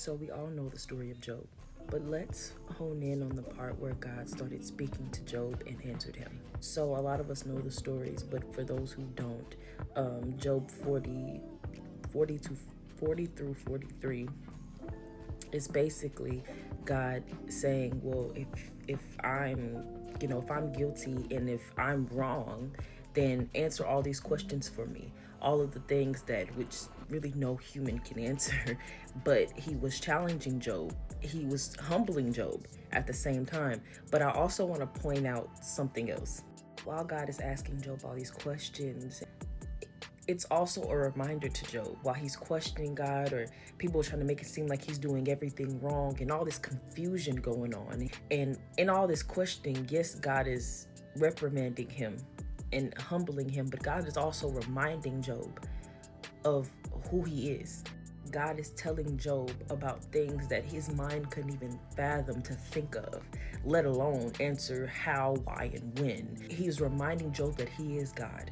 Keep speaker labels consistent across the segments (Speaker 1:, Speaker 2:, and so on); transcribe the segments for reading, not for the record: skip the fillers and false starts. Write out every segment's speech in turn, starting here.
Speaker 1: So we all know the story of Job, but let's hone in on the part where God started speaking to Job and answered him. So a lot of us know the stories, but for those who don't, Job 40 to 40 through 43 is basically God saying, well, if I'm, if I'm guilty and if I'm wrong, then answer all these questions for me. All of the things that which really no human can answer. But he was challenging Job. He was humbling Job at the same time. But I also want to point out something else. While God is asking Job all these questions, it's also a reminder to Job while he's questioning God, or people are trying to make it seem like he's doing everything wrong and all this confusion going on. And in all this questioning, yes, God is reprimanding him and humbling him, but God is also reminding Job of who he is. God is telling Job about things that his mind couldn't even fathom to think of, let alone answer how, why, and when. He's reminding Job that he is God.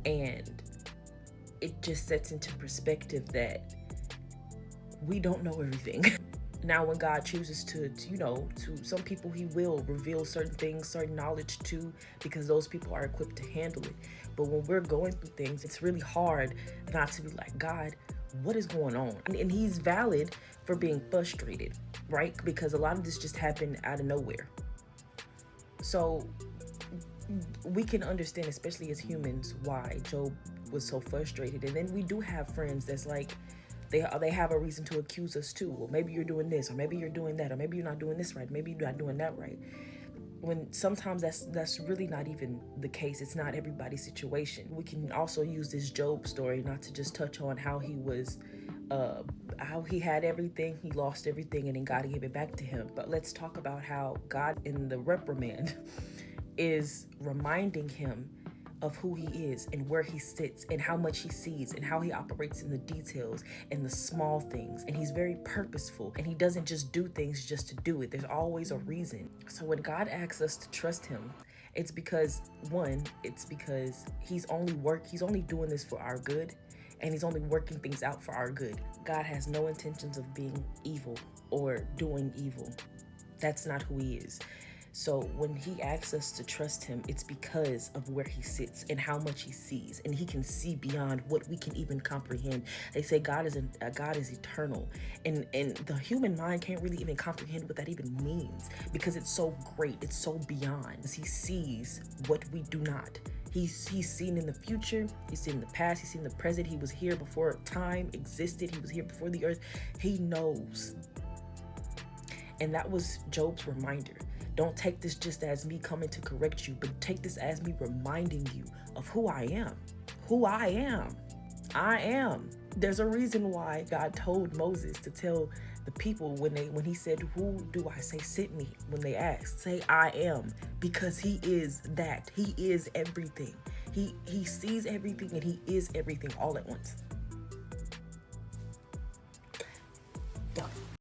Speaker 1: And it just sets into perspective that we don't know everything. Now, when God chooses to some people he will reveal certain things, certain knowledge to, because those people are equipped to handle it. But when we're going through things, it's really hard not to be like, God, what is going on? And he's valid for being frustrated, right? Because a lot of this just happened out of nowhere. So we can understand, especially as humans, why Job was so frustrated. And then we do have friends that's like, they have a reason to accuse us too. Well, maybe you're doing this, or maybe you're doing that, or maybe you're not doing this right, maybe you're not doing that right. When sometimes that's really not even the case. It's not everybody's situation. We can also use this Job story not to just touch on how he was how he had everything, he lost everything, and then God gave it back to him. But let's talk about how God in the reprimand is reminding him of who he is and where he sits and how much he sees and how he operates in the details and the small things. And he's very purposeful, and he doesn't just do things just to do it. There's always a reason. So when God asks us to trust him, it's because he's only doing this for our good, and he's only working things out for our good. God has no intentions of being evil or doing evil. That's not who he is. So when he asks us to trust him, it's because of where he sits and how much he sees, and he can see beyond what we can even comprehend. They say God is eternal, and the human mind can't really even comprehend what that even means, because it's so great, it's so beyond. He sees what we do not. He's seen in the future, he's seen in the past, he's seen in the present. He was here before time existed, he was here before the earth. He knows. And that was Job's reminder. Don't take this just as me coming to correct you, but take this as me reminding you of who I am. Who I am. I am. There's a reason why God told Moses to tell the people when he said, who do I say sent me? When they asked, say I am, because he is that. He is everything. He sees everything, and he is everything all at once.